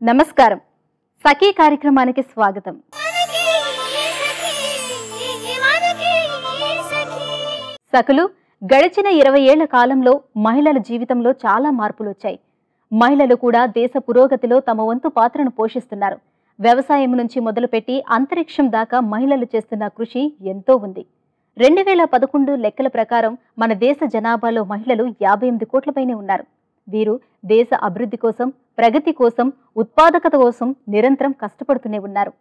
నమస్కారం. సఖీ కార్యక్రమానికి స్వాగతం. సఖులు, గడిచిన 20 ఏళ్ల కాలంలో మహిళల జీవితంలో చాలా మార్పులు వచ్చాయి. మహిళలు కూడా దేశ పురోగతిలో తమ వంతు పాత్రను పోషిస్తున్నారు. వ్యవసాయం నుంచి మొదలుపెట్టి అంతరిక్షం దాకా మహిళలు చేస్తున్న కృషి ఎంతో ఉంది. 2011 లెక్కల ప్రకారం మన దేశ జనాభాలో మహిళలు 58 కోట్లపైనే ఉన్నారు. వీరు దేశ అభివృద్ధి కోసం, ప్రగతి కోసం, ఉత్పాదకత కోసం నిరంతరం కష్టపడుతూనే ఉన్నారు.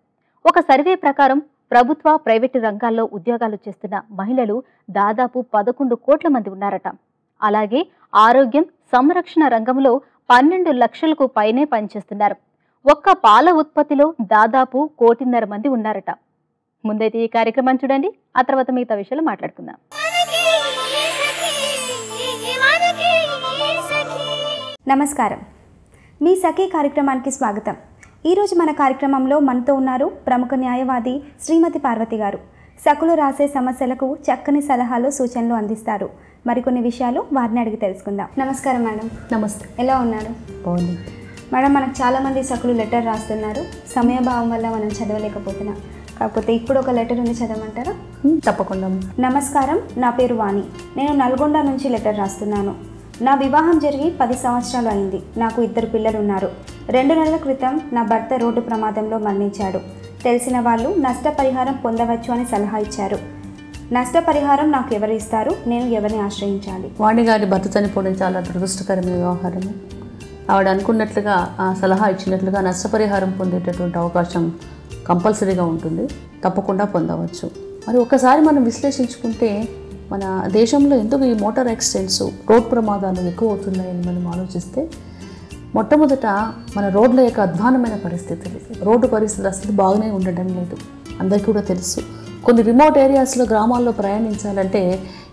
ఒక సర్వే ప్రకారం ప్రభుత్వ, ప్రైవేటు రంగాల్లో ఉద్యోగాలు చేస్తున్న మహిళలు దాదాపు 11 కోట్ల మంది ఉన్నారట. అలాగే ఆరోగ్యం, సంరక్షణ రంగంలో 12 లక్షలకు పైనే పనిచేస్తున్నారు. ఒక్క పాల ఉత్పత్తిలో దాదాపు 1.5 కోటి మంది ఉన్నారట. ముందైతే ఈ కార్యక్రమం చూడండి, ఆ తర్వాత మిగతా విషయాలు మాట్లాడుకుందాం. నమస్కారం. మీ సఖీ కార్యక్రమానికి స్వాగతం. ఈరోజు మన కార్యక్రమంలో మనతో ఉన్నారు ప్రముఖ న్యాయవాది శ్రీమతి పార్వతి గారు. సఖులు రాసే సమస్యలకు చక్కని సలహాలు, సూచనలు అందిస్తారు. మరికొన్ని విషయాలు వారిని అడిగి తెలుసుకుందాం. నమస్కారం మేడం. నమస్తే. ఎలా ఉన్నారు? బాగుంది మేడం, మనకు చాలామంది సఖులు లెటర్ రాస్తున్నారు. సమయభావం వల్ల మనం చదవలేకపోతున్నాం. కాకపోతే ఇప్పుడు ఒక లెటర్ ఉంది, చదవమంటారా? తప్పకుండా. నమస్కారం, నా పేరు వాణి. నేను నల్గొండ నుంచి లెటర్ రాస్తున్నాను. నా వివాహం జరిగి 10 సంవత్సరాలు అయింది. నాకు 2 పిల్లలు ఉన్నారు. 2 నెలల క్రితం నా భర్త రోడ్డు ప్రమాదంలో మరణించాడు. తెలిసిన వాళ్ళు నష్టపరిహారం పొందవచ్చు అని సలహా ఇచ్చారు. నష్టపరిహారం నాకు ఎవరు ఇస్తారు? నేను ఎవరిని ఆశ్రయించాలి? వాణి గారి భర్త చనిపోవడం చాలా దురదృష్టకరమైన వ్యవహారము. ఆవిడ అనుకున్నట్లుగా, ఆ సలహా ఇచ్చినట్లుగా నష్టపరిహారం పొందేటటువంటి అవకాశం కంపల్సరీగా ఉంటుంది. తప్పకుండా పొందవచ్చు. మరి ఒకసారి మనం విశ్లేషించుకుంటే మన దేశంలో ఎందుకు ఈ మోటార్ యాక్సిడెంట్స్, రోడ్ ప్రమాదాలు ఎక్కువ అవుతున్నాయని మనం ఆలోచిస్తే, మొట్టమొదట మన రోడ్ల యొక్క అధ్వానమైన పరిస్థితులు. రోడ్డు పరిస్థితులు అసలు బాగానే ఉండడం లేదు, అందరికీ కూడా తెలుసు. కొన్ని రిమోట్ ఏరియాస్లో, గ్రామాల్లో ప్రయాణించాలంటే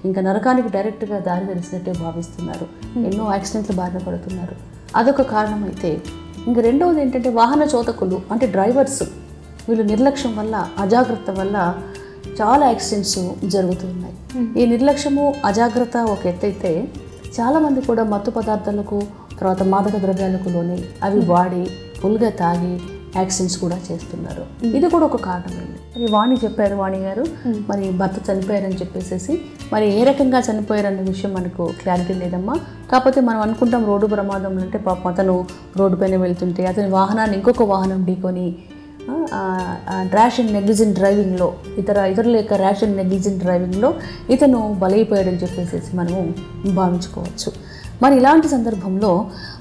ఇంకా నరకానికి డైరెక్ట్గా దారి తెలిసినట్టే భావిస్తున్నారు. ఎన్నో యాక్సిడెంట్లు బారిన పడుతున్నారు. అదొక కారణం అయితే, ఇంక రెండవది ఏంటంటే వాహన చోదకులు, అంటే డ్రైవర్స్, వీళ్ళు నిర్లక్ష్యం వల్ల, అజాగ్రత్త వల్ల చాలా యాక్సిడెంట్స్ జరుగుతున్నాయి. ఈ నిర్లక్ష్యము, అజాగ్రత్త ఒక ఎత్తైతే, చాలామంది కూడా మత్తు పదార్థాలకు, తర్వాత మాదక ద్రవ్యాలకు లోని అవి వాడి ఫుల్గా తాగి యాక్సిడెంట్స్ కూడా చేస్తున్నారు. ఇది కూడా ఒక కారణం. మరి వాణి చెప్పారు, వాణి గారు మరి భర్త చనిపోయారని చెప్పేసి, మరి ఏ రకంగా చనిపోయారన్న విషయం మనకు క్లారిటీ లేదమ్మా. కాకపోతే మనం అనుకుంటాం రోడ్డు ప్రమాదంలో అంటే పాపం అతను రోడ్డు పైన వెళ్తుంటే అతని వాహనాన్ని ఇంకొక వాహనం ఢీకొని ర్యాష్ అండ్ నెగ్లిజెంట్ డ్రైవింగ్లో, ఇతరుల యొక్క ర్యాష్ అండ్ నెగ్లిజెంట్ డ్రైవింగ్లో ఇతను బలైపోయాడని చెప్పేసి మనము భావించుకోవచ్చు. మరి ఇలాంటి సందర్భంలో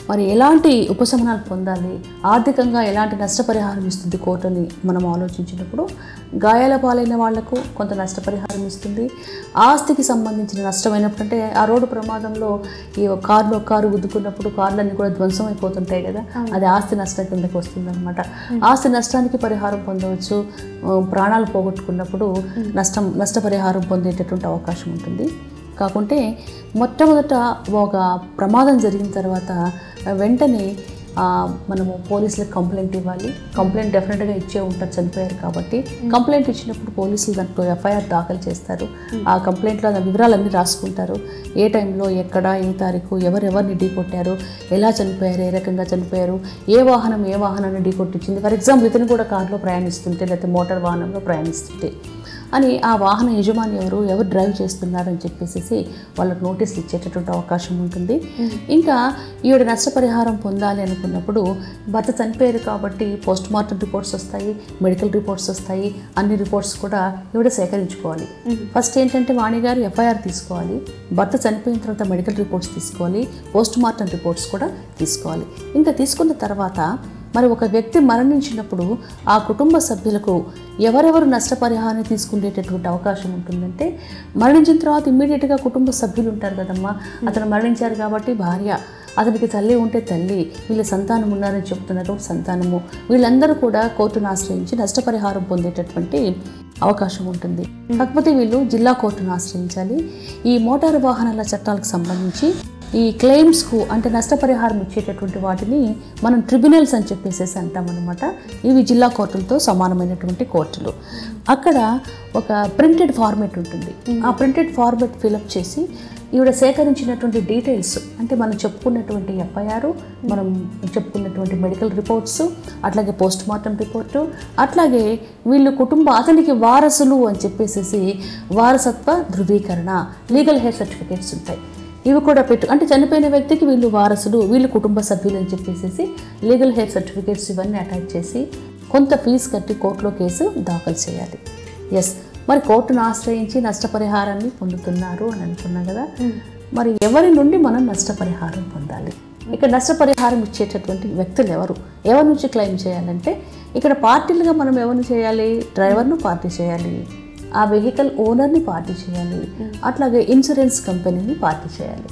మరి ఎలాంటి ఉపశమనాలు పొందాలి, ఆర్థికంగా ఎలాంటి నష్టపరిహారం ఇస్తుంది కోర్టు అని మనం ఆలోచించినప్పుడు, గాయాల పాలైన వాళ్లకు కొంత నష్టపరిహారం ఇస్తుంది. ఆస్తికి సంబంధించిన నష్టమైనప్పుడు, అంటే ఆ రోడ్డు ప్రమాదంలో ఈ కారు గుద్దుకున్నప్పుడు కార్లన్నీ కూడా ధ్వంసం అయిపోతుంటాయి కదా, అది ఆస్తి నష్టం కిందకి వస్తుంది అనమాట. ఆస్తి నష్టానికి పరిహారం పొందవచ్చు. ప్రాణాలు పోగొట్టుకున్నప్పుడు నష్టపరిహారం పొందేటటువంటి అవకాశం ఉంటుంది. కాకుంటే మొట్టమొదట ఒక ప్రమాదం జరిగిన తర్వాత వెంటనే మనము పోలీసులకు కంప్లైంట్ ఇవ్వాలి. కంప్లైంట్ డెఫినెట్గా ఇచ్చే ఉంటారు, చనిపోయారు కాబట్టి. కంప్లైంట్ ఇచ్చినప్పుడు పోలీసులు దాంట్లో ఎఫ్ఐఆర్ దాఖలు చేస్తారు. ఆ కంప్లైంట్లో వివరాలన్నీ రాసుకుంటారు. ఏ టైంలో, ఎక్కడ, ఏ తారీఖు, ఎవరెవరిని ఢీకొట్టారు, ఎలా చనిపోయారు, ఏ రకంగా చనిపోయారు, ఏ వాహనాన్ని ఢీకొట్టించింది. ఫర్ ఎగ్జాంపుల్ ఇతను కూడా కార్లో ప్రయాణిస్తుంటే, లేకపోతే మోటార్ వాహనంలో ప్రయాణిస్తుంటే అని ఆ వాహన యజమాని ఎవరు డ్రైవ్ చేస్తున్నారని చెప్పేసి వాళ్ళకు నోటీసులు ఇచ్చేటటువంటి అవకాశం ఉంటుంది. ఇంకా ఈవిడ నష్టపరిహారం పొందాలి అనుకున్నప్పుడు, భర్త చనిపోయారు కాబట్టి పోస్ట్ మార్టం రిపోర్ట్స్ వస్తాయి, మెడికల్ రిపోర్ట్స్ వస్తాయి. అన్ని రిపోర్ట్స్ కూడా ఈవిడ సేకరించుకోవాలి. ఫస్ట్ ఏంటంటే వాణి గారు ఎఫ్ఐఆర్ తీసుకోవాలి, భర్త చనిపోయిన తర్వాత మెడికల్ రిపోర్ట్స్ తీసుకోవాలి, పోస్ట్ మార్టం రిపోర్ట్స్ కూడా తీసుకోవాలి. ఇంకా తీసుకున్న తర్వాత మరి ఒక వ్యక్తి మరణించినప్పుడు ఆ కుటుంబ సభ్యులకు ఎవరెవరు నష్టపరిహారాన్ని తీసుకునేటటువంటి అవకాశం ఉంటుందంటే, మరణించిన తర్వాత ఇమ్మీడియట్గా కుటుంబ సభ్యులు ఉంటారు కదమ్మా. అతను మరణించారు కాబట్టి భార్య, అతనికి తల్లి ఉంటే తల్లి, వీళ్ళ సంతానం ఉన్నారని చెప్తున్నారు సంతానము, వీళ్ళందరూ కూడా కోర్టును ఆశ్రయించి నష్టపరిహారం పొందేటటువంటి అవకాశం ఉంటుంది. కాకపోతే వీళ్ళు జిల్లా కోర్టును ఆశ్రయించాలి. ఈ మోటారు వాహనాల చట్టాలకు సంబంధించి ఈ క్లెయిమ్స్కు అంటే నష్టపరిహారం ఇచ్చేటటువంటి వాటిని మనం ట్రిబ్యునల్స్ అని చెప్పేసి అంటామన్నమాట. ఇవి జిల్లా కోర్టులతో సమానమైనటువంటి కోర్టులు. అక్కడ ఒక ప్రింటెడ్ ఫార్మేట్ ఉంటుంది. ఆ ప్రింటెడ్ ఫార్మేట్ ఫిలప్ చేసి ఈవిడ సేకరించినటువంటి డీటెయిల్స్ అంటే మనం చెప్పుకున్నటువంటి ఎఫ్ఐఆర్, మనం చెప్పుకున్నటువంటి మెడికల్ రిపోర్ట్స్, అట్లాగే పోస్ట్ మార్టం రిపోర్టు, అట్లాగే వీళ్ళు అతనికి వారసులు అని చెప్పేసి వారసత్వ ధృవీకరణ, లీగల్ హెయిర్ సర్టిఫికేట్స్ ఉంటాయి. ఇవి కూడా అంటే చనిపోయిన వ్యక్తికి వీళ్ళు వారసులు, వీళ్ళు కుటుంబ సభ్యులు అని చెప్పేసి లీగల్ హెయిర్ సర్టిఫికేట్స్ ఇవన్నీ అటాచ్ చేసి కొంత ఫీజు కట్టి కోర్టులో కేసు దాఖలు చేయాలి. ఎస్, మరి కోర్టును ఆశ్రయించి నష్టపరిహారాన్ని పొందుతున్నారు అని అనుకున్నాం కదా. మరి ఎవరి నుండి మనం నష్టపరిహారం పొందాలి? ఇక్కడ నష్టపరిహారం ఇచ్చేటటువంటి వ్యక్తులు ఎవరి నుంచి క్లెయిమ్ చేయాలంటే ఇక్కడ పార్టీలుగా మనం ఎవరిని చేయాలి? డ్రైవర్ను పార్టీ చేయాలి, ఆ వెహికల్ ఓనర్ని పార్టీ చేయాలి, అట్లాగే ఇన్సూరెన్స్ కంపెనీని పార్టీ చేయాలి.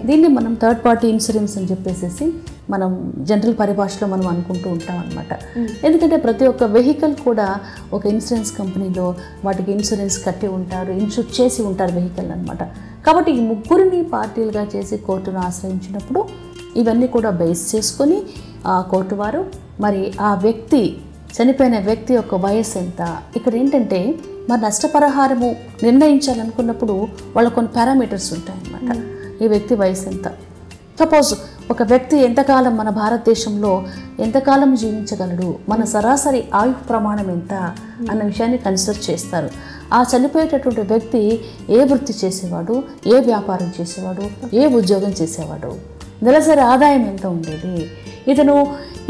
దీన్ని మనం థర్డ్ పార్టీ ఇన్సూరెన్స్ అని చెప్పేసి మనం జనరల్ పరిభాషలో మనం అనుకుంటూ ఉంటాం అనమాట. ఎందుకంటే ప్రతి ఒక్క వెహికల్ కూడా ఒక ఇన్సూరెన్స్ కంపెనీలో వాటికి ఇన్సూరెన్స్ కట్టి ఉంటారు, ఇన్సూర్ చేసి ఉంటారు వెహికల్ అనమాట. కాబట్టి ఈ ముగ్గురిని పార్టీలుగా చేసి కోర్టును ఆశ్రయించినప్పుడు ఇవన్నీ కూడా బేస్ చేసుకొని ఆ కోర్టు వారు మరి ఆ వ్యక్తి చనిపోయిన వ్యక్తి యొక్క వయసు ఎంత, ఇక్కడ ఏంటంటే మరి నష్టపరిహారము నిర్ణయించాలనుకున్నప్పుడు వాళ్ళ కొన్ని పారామీటర్స్ ఉంటాయన్నమాట. ఈ వ్యక్తి వయసు ఎంత, సపోజ్ ఒక వ్యక్తి ఎంతకాలం మన భారతదేశంలో ఎంతకాలం జీవించగలడు, మన సరాసరి ఆయు ప్రమాణం ఎంత అన్న విషయాన్ని కన్సిడర్ చేస్తారు. ఆ చనిపోయేటటువంటి వ్యక్తి ఏ వృత్తి చేసేవాడు, ఏ వ్యాపారం చేసేవాడు, ఏ ఉద్యోగం చేసేవాడు, నెలసరి ఆదాయం ఎంత ఉండేది,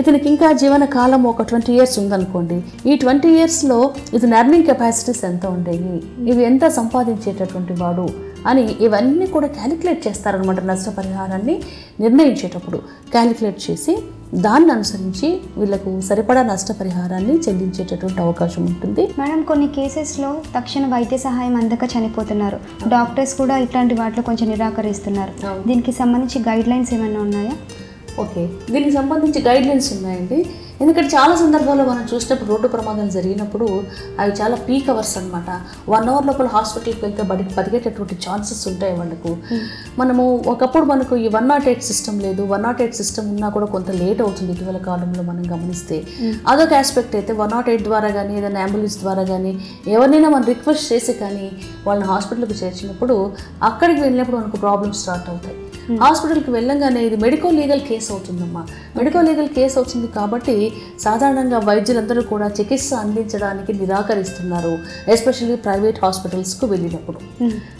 ఇతనికి ఇంకా జీవన కాలం ఒక 20 years ఉందనుకోండి, ఈ 20 yearsలో ఇతని ఎర్నింగ్ కెపాసిటీస్ ఎంత ఉండేవి, ఇవి ఎంత సంపాదించేటటువంటి వాడు అని ఇవన్నీ కూడా క్యాలిక్యులేట్ చేస్తారనమాట. నష్టపరిహారాన్ని నిర్ణయించేటప్పుడు క్యాలిక్యులేట్ చేసి దాన్ని అనుసరించి వీళ్ళకు సరిపడా నష్టపరిహారాన్ని చెల్లించేటటువంటి అవకాశం ఉంటుంది. మేడం, కొన్ని కేసెస్లో తక్షణ వైద్య సహాయం అందక చనిపోతున్నారు. డాక్టర్స్ కూడా ఇట్లాంటి వాటిలో కొంచెం నిరాకరిస్తున్నారు. దీనికి సంబంధించి గైడ్ లైన్స్ ఏమైనా ఉన్నాయా? ఓకే, దీనికి సంబంధించి గైడ్ లైన్స్ ఉన్నాయండి. ఎందుకంటే చాలా సందర్భాల్లో మనం చూసినప్పుడు రోడ్డు ప్రమాదాలు జరిగినప్పుడు అవి చాలా పీక్ అవర్స్ అనమాట. 1 hour లోపల హాస్పిటల్కి వెళ్తే బతికేటటువంటి ఛాన్సెస్ ఉంటాయి వాళ్ళకు. మనము ఒకప్పుడు మనకు ఈ 108 సిస్టమ్ లేదు. 108 సిస్టమ్ ఉన్నా కూడా కొంత లేట్ అవుతుంది ఇటీవల కాలంలో మనం గమనిస్తే. అదొక ఆస్పెక్ట్ అయితే 108 ద్వారా కానీ ఏదైనా అంబులెన్స్ ద్వారా కానీ ఎవరినైనా మనం రిక్వెస్ట్ చేసి కానీ వాళ్ళని హాస్పిటల్కి చేర్చినప్పుడు అక్కడికి వెళ్ళినప్పుడు మనకు ప్రాబ్లమ్స్ స్టార్ట్ అవుతాయి. హాస్పిటల్కి వెళ్ళంగానే ఇది మెడికో లీగల్ కేసు అవుతుందమ్మా. మెడికో లీగల్ కేసు అవుతుంది కాబట్టి సాధారణంగా వైద్యులందరూ కూడా చికిత్స అందించడానికి నిరాకరిస్తున్నారు, ఎస్పెషల్లీ ప్రైవేట్ హాస్పిటల్స్కు వెళ్ళినప్పుడు.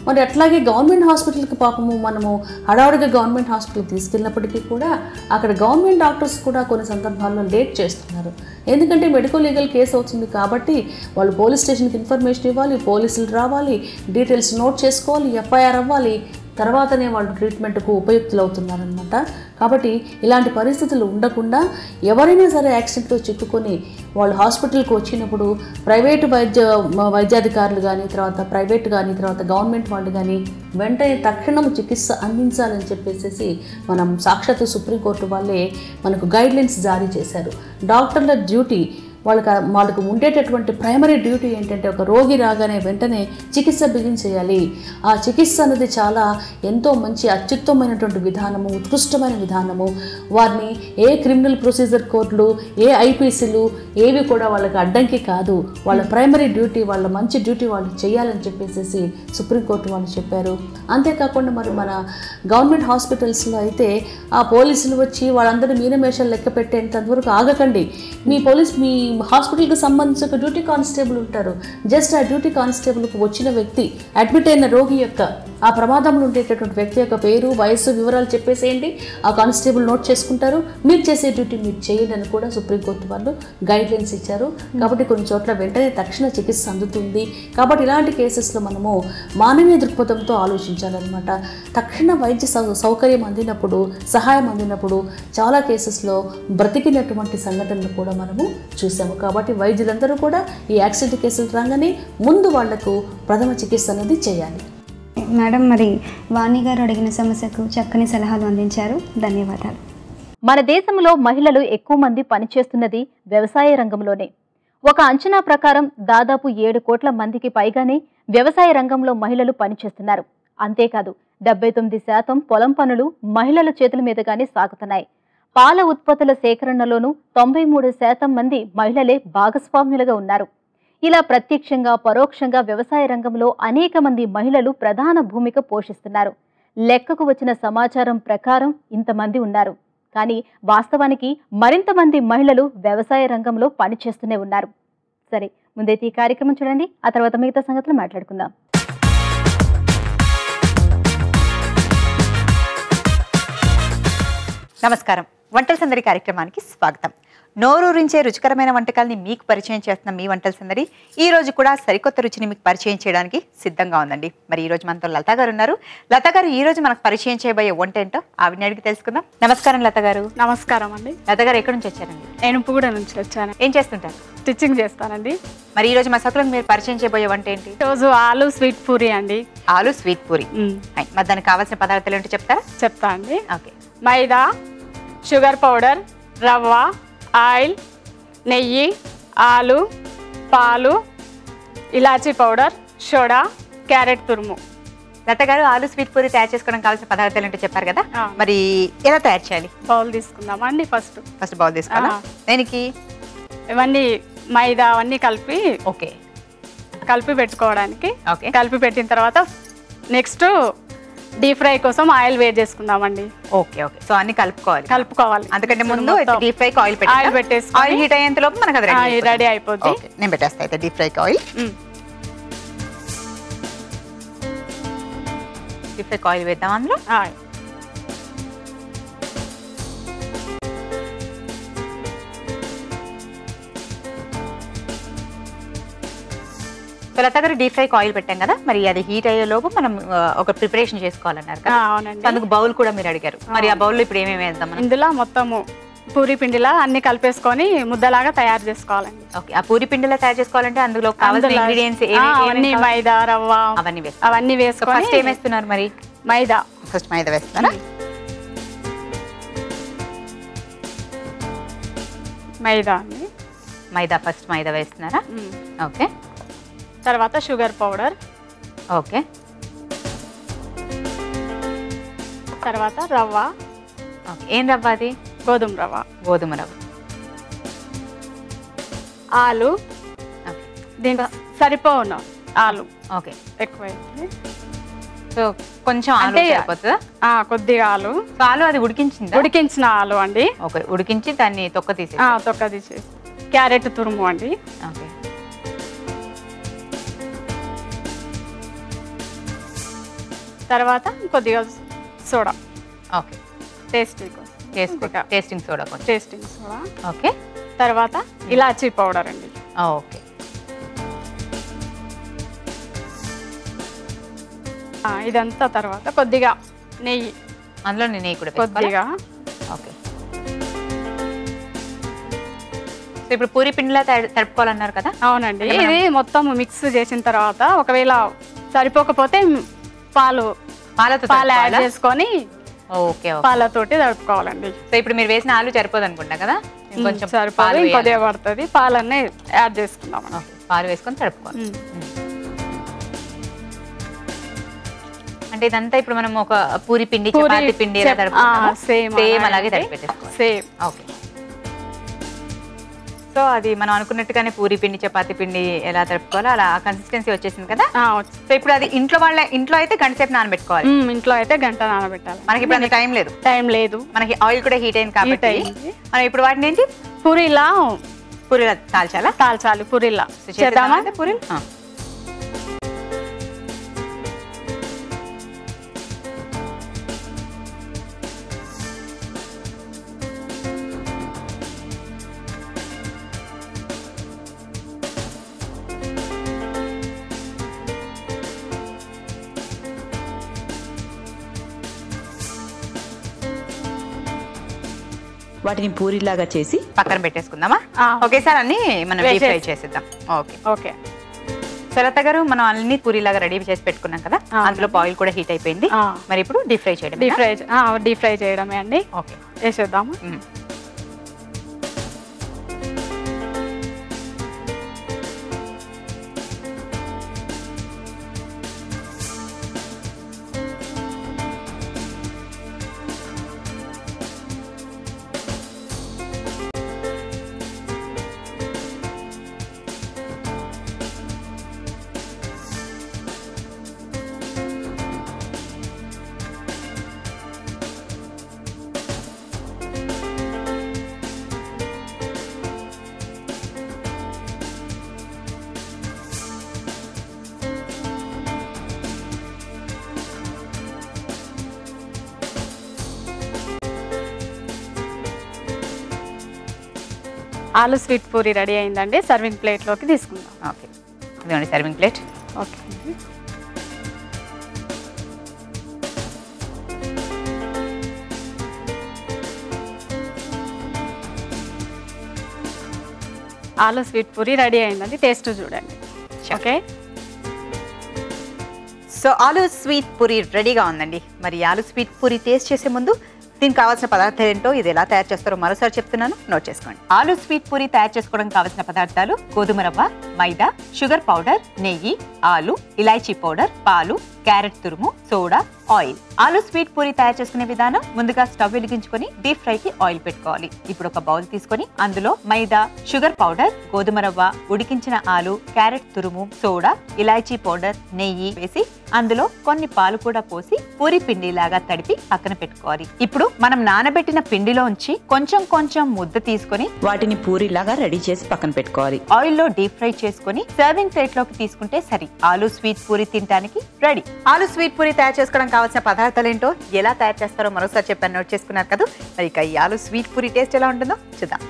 మరి అట్లాగే గవర్నమెంట్ హాస్పిటల్కి పాపము మనము హడావుడిగా గవర్నమెంట్ హాస్పిటల్కి తీసుకెళ్ళినప్పటికీ కూడా అక్కడ గవర్నమెంట్ డాక్టర్స్ కూడా కొన్ని సందర్భాల్లో లేట్ చేస్తున్నారు. ఎందుకంటే మెడికో లీగల్ కేసు అవుతుంది కాబట్టి వాళ్ళు పోలీస్ స్టేషన్కి ఇన్ఫర్మేషన్ ఇవ్వాలి, పోలీసులు రావాలి, డీటెయిల్స్ నోట్ చేసుకోవాలి, ఎఫ్ఐఆర్ అవ్వాలి, తర్వాతనే వాళ్ళు ట్రీట్మెంట్కు ఉపయుక్తులు అవుతున్నారనమాట. కాబట్టి ఇలాంటి పరిస్థితులు ఉండకుండా ఎవరైనా సరే యాక్సిడెంట్లో చిక్కుకొని వాళ్ళు హాస్పిటల్కి వచ్చినప్పుడు ప్రైవేటు వైద్యాధికారులు కానీ ప్రైవేట్ కానీ గవర్నమెంట్ వాళ్ళు కానీ వెంటనే తక్షణం చికిత్స అందించాలని చెప్పేసి మనం సాక్షాత్తు సుప్రీంకోర్టు వాళ్ళే మనకు గైడ్లైన్స్ జారీ చేశారు. డాక్టర్ల డ్యూటీ వాళ్ళకు ఉండేటటువంటి ప్రైమరీ డ్యూటీ ఏంటంటే ఒక రోగి రాగానే వెంటనే చికిత్స బిగిన్ చేయాలి. ఆ చికిత్స అనేది చాలా ఎంతో మంచి అత్యుత్తమైనటువంటి విధానము, ఉత్కృష్టమైన విధానము. వారిని ఏ క్రిమినల్ ప్రొసీజర్ కోర్టులు, ఏ ఐపీసీలు ఏవి కూడా వాళ్ళకి అడ్డంకి కాదు. వాళ్ళ ప్రైమరీ డ్యూటీ, వాళ్ళ మంచి డ్యూటీ వాళ్ళు చేయాలని చెప్పేసి సుప్రీంకోర్టు వాళ్ళు చెప్పారు. అంతేకాకుండా మరి మన గవర్నమెంట్ హాస్పిటల్స్లో అయితే ఆ పోలీసులు వచ్చి వాళ్ళందరూ మీనమేషాలు లెక్క పెట్టేంతవరకు ఆగకండి. మీ హాస్పిటల్కి సంబంధించి ఒక డ్యూటీ కానిస్టేబుల్ ఉంటారు. జస్ట్ ఆ డ్యూటీ కానిస్టేబుల్కి వచ్చిన వ్యక్తి, అడ్మిట్ అయిన రోగి యొక్క ఆ ప్రమాదంలో ఉండేటటువంటి వ్యక్తి యొక్క పేరు, వయసు, వివరాలు చెప్పేసేయండి. ఆ కానిస్టేబుల్ నోట్ చేసుకుంటారు. మీరు చేసే డ్యూటీ మీరు చేయండి అని కూడా సుప్రీంకోర్టు వాళ్ళు గైడ్లైన్స్ ఇచ్చారు. కాబట్టి కొన్ని చోట్ల వెంటనే తక్షణ చికిత్స అందుతుంది. కాబట్టి ఇలాంటి కేసెస్లో మనము మానవీయ దృక్పథంతో ఆలోచించాలన్నమాట. తక్షణ వైద్య సౌకర్యం అందినప్పుడు, సహాయం అందినప్పుడు చాలా కేసెస్లో బ్రతికినటువంటి సంఘటనలు కూడా మనము చూసాము. కాబట్టి వైద్యులందరూ కూడా ఈ యాక్సిడెంట్ కేసులు రాగానే ముందు వాళ్లకు ప్రథమ చికిత్స అనేది చేయాలి. మేడం, మరి వాణి గారు అడిగిన సమస్యకు చక్కని సలహాలు అందించారు. ధన్యవాదాలు. మన దేశంలో మహిళలు ఎక్కువ మంది పనిచేస్తున్నది వ్యవసాయ రంగంలోనే. ఒక అంచనా ప్రకారం దాదాపు 7 కోట్ల మందికి పైగానే వ్యవసాయ రంగంలో మహిళలు పనిచేస్తున్నారు. అంతేకాదు 79% పొలం పనులు మహిళల చేతుల మీదుగానే సాగుతున్నాయి. పాల ఉత్పత్తుల సేకరణలోనూ 93% మంది మహిళలే భాగస్వామ్యులుగా ఉన్నారు. ఇలా ప్రత్యక్షంగా పరోక్షంగా వ్యవసాయ రంగంలో అనేక మంది మహిళలు ప్రధాన భూమిక పోషిస్తున్నారు. లెక్కకు వచ్చిన సమాచారం ప్రకారం ఇంతమంది ఉన్నారు. కానీ వాస్తవానికి మరింత మంది మహిళలు వ్యవసాయ రంగంలో పనిచేస్తూనే ఉన్నారు. సరే, ముందైతే ఈ కార్యక్రమం చూడండి, ఆ తర్వాత మిగతా సంగతులు మాట్లాడుకుందాం. నమస్కారం. వంటల సందడి కార్యక్రమానికి స్వాగతం. నోరూరించే రుచికరమైన వంటకాలని మీకు పరిచయం చేస్తున్న మీ వంటల సందడి ఈ రోజు కూడా సరికొత్త రుచిని మీకు పరిచయం చేయడానికి సిద్ధంగా ఉందండి. మరి ఈ రోజు మనతో లత గారు ఉన్నారు. లత గారు ఈ రోజు మనకు పరిచయం చేయబోయే వంట ఏంటో ఆవిడని అడిగి తెలుసుకుందాం. నమస్కారం లత గారు. నమస్కారం అండి. లత గారు ఎక్కడి నుంచి వచ్చారండి? నేను పూగడ నుంచి వచ్చాను. ఏం చేస్తుంటారు? స్టిచ్చింగ్ చేస్తానండి. మరి ఈ రోజు మా సకులకు మీరు పరిచయం చేయబోయే వంట ఏంటి? రోజు ఆలు స్వీట్ పూరి అండి. ఆలు స్వీట్ పూరి. మరి దానికి కావాల్సిన పదార్థాలు ఏంటో చెప్తారా? చెప్తా అండి. ఓకే. మైదా, షుగర్ పౌడర్, రవ్వ, ఆయిల్, నెయ్యి, ఆలు, పాలు, ఇలాచీ పౌడర్, సోడా, క్యారెట్ తురుము. లత గారు, ఆలు స్వీట్ పూరి తయారు చేసుకోవడానికి కావాల్సిన పదార్థాలు ఏంటో చెప్పారు కదా, మరి ఎలా తయారు చేయాలి? బౌల్ తీసుకుందామా అండి? ఫస్ట్ బౌల్ తీసుకోవాలా? దేనికి? ఇవన్నీ మైదా అవన్నీ కలిపి పెట్టుకోవడానికి. కలిపి పెట్టిన తర్వాత నెక్స్ట్ డీప్ ఫ్రై కోసం ఆయిల్ వేడి చేసుకుందామండి. ఓకే. సో అన్ని కలుపుకోవాలి. అందుకంటే ముందు డీప్ ఫ్రై ఆయిల్ పెట్టేసి ఆయిల్ హీట్ అయ్యేంత లోపు మనకు అది రెడీ అయిపోద్ది. నేను పెట్టేస్తా అయితే deep fry oil. Deep fry oil వేద్దాం అందులో. లత గారు, డీప్ ఫ్రై ఆయిల్ పెట్టాం కదా, మరి అది హీట్ అయ్యే లోపు మనం ఒక ప్రిపరేషన్ చేసుకోవాలన్నారు కదా. అందుకు బౌల్ కూడా మీరు అడిగారు. మరి ఆ బౌల్లో ఇప్పుడు ఏమేమి వేద్దాం? ఇందులో మొత్తము పూరి పిండిలా అన్ని కలిపేసుకొని ముద్దలాగా తయారు చేసుకోవాలండి. ఓకే. ఆ పూరి పిండిలా తయారు చేసుకోవాలంటే అందులో కావాల్సిన ఇంగ్రీడియెంట్స్ మైదా, రవ్వ అవన్నీ వేసుకొని. ఫస్ట్ ఏం వేస్తున్నారు మరి? మైదా. ఫస్ట్ మైదా వేస్తున్నారా? మైదా ఫస్ట్ మైదా వేస్తున్నారా? ఓకే. తర్వాత షుగర్ పౌడర్. ఓకే. తర్వాత రవ్వ. ఏం రవ్వ అది? గోధుమ రవ్వ. ఆలు. దీనికి సరిపోను ఆలు. ఓకే. ఎక్కువైంది. సో కొంచెం ఆలు సరిపోతుందా? కొద్దిగా ఆలు. ఆలు అది ఉడికించిన ఆలు అండి. ఓకే. ఉడికించి దాన్ని తొక్క తీసేసి. క్యారెట్ తురుము అండి. ఓకే. తర్వాత కొద్దిగా soda. Okay. Tasting soda. Okay. తర్వాత ఇలాచీ పౌడర్ అండి. ఓకే. ఇదంతా తర్వాత కొద్దిగా నెయ్యి. అందులో నెయ్యి కూడా కొద్దిగా. ఓకే. సో ఇప్పుడు పూరి పిండిలా తడుపుకోవాలన్నారు కదా? అవునండి. ఇది మొత్తం మిక్స్ చేసిన తర్వాత ఒకవేళ సరిపోకపోతే పాలు యాడ్ చేసుకొని పాలతోటి తడుపుకోవాలండి. సో ఇప్పుడు మీరు వేసిన ఆలు సరిపోదు అనుకుంటా కదా? కొంచెం సరిపోదు, కొద్దిగా పడుతుంది. పాలన్నీ యాడ్ చేసుకుందాం. పాలు వేసుకొని తడుపుకోవాలి. అంటే ఇదంతా ఇప్పుడు మనం ఒక పూరి పిండి, చపాతీ పిండి సేమ్ అలాగే తడిపెట్టేసుకోవాలి. సేమ్. ఓకే. సో అది మనం అనుకున్నట్టుగానే పూరి పిండి, చపాతీ పిండి ఎలా తడుపుకోవాలో అలా కన్సిస్టెన్సీ వచ్చేసింది కదా? సో ఇప్పుడు అది ఇంట్లో అయితే గంట సేపు నానబెట్టుకోవాలి. ఇంట్లో అయితే గంట నానబెట్టాలి. మనకి ఇప్పుడు అంత టైం లేదు. మనకి ఆయిల్ కూడా హీట్ అయింది కాబట్టి మనం ఇప్పుడు వాటిని ఏంటి పూరిలా కాల్చాలి. పూరిలా చేద్దామా? పూరి వాటిని పూరిలాగా చేసి పక్కన పెట్టేసుకుందామా? ఒకేసారి అన్ని మనం డీప్ ఫ్రై చేసేద్దాం. ఓకే. లత గారు, మనం అన్ని పూరిలాగా రెడీ చేసి పెట్టుకున్నాం కదా, అందులో ఆయిల్ కూడా హీట్ అయిపోయింది. మరి ఇప్పుడు డీప్ ఫ్రై చేయడమే అండి. ఓకే. వేసేద్దాము. ఆలు స్వీట్ పూరి రెడీ అయిందండి. సర్వింగ్ ప్లేట్లోకి తీసుకుందాం. ఓకే, ఇదిగోండి సర్వింగ్ ప్లేట్. ఓకే, ఆలు స్వీట్ పూరి రెడీ అయిందండి. టేస్ట్ చూడండి. ఓకే, సో ఆలు స్వీట్ పూరి రెడీగా ఉందండి. మరి ఆలు స్వీట్ పూరి టేస్ట్ చేసే ముందు దీనికి కావాల్సిన పదార్థాలు ఏంటో, ఇది ఎలా తయారు చేస్తారో మరోసారి చెప్తున్నాను, నోట్ చేసుకోండి. ఆలు స్వీట్ పూరి తయారు చేసుకోవడం కావాల్సిన పదార్థాలు: గోధుమ రవ్వ, మైదా, షుగర్ పౌడర్, నెయ్యి, ఆలు, ఇలాచీ పౌడర్, పాలు, క్యారెట్ తురుము, సోడా, ఆయిల్. ఆలు స్వీట్ పూరి తయారు చేసుకునే విధానం: ముందుగా స్టవ్ వెలిగించుకొని డీప్ ఫ్రై కి ఆయిల్ పెట్టుకోవాలి. ఇప్పుడు ఒక బౌల్ తీసుకొని అందులో మైదా, షుగర్ పౌడర్, గోధుమ రవ్వ, ఉడికించిన ఆలు, క్యారెట్ తురుము, సోడా, ఇలాచీ పౌడర్, నెయ్యి వేసి అందులో కొన్ని పాలు కూడా పోసి పూరి పిండిలాగా తడిపి పక్కన పెట్టుకోవాలి. ఇప్పుడు మనం నానబెట్టిన పిండిలోంచి కొంచెం కొంచెం ముద్ద తీసుకొని వాటిని పూరిలాగా రెడీ చేసి పక్కన పెట్టుకోవాలి. ఆయిల్ లో డీప్ ఫ్రై చేసుకొని సర్వింగ్ ప్లేట్ లోకి తీసుకుంటే సరి. ఆలు స్వీట్ పూరి తినడానికి రెడీ. ఆలు స్వీట్ పూరి తయారు చేసుకోవడం కావాల్సిన పదార్థాలు ఏంటో, ఎలా తయారు చేస్తారో మరోసారి చెప్పాను, నోట్ చేసుకున్నారు కదా. మరి ఇక ఈ ఆలు స్వీట్ పూరి టేస్ట్ ఎలా ఉంటుందో చూద్దాం.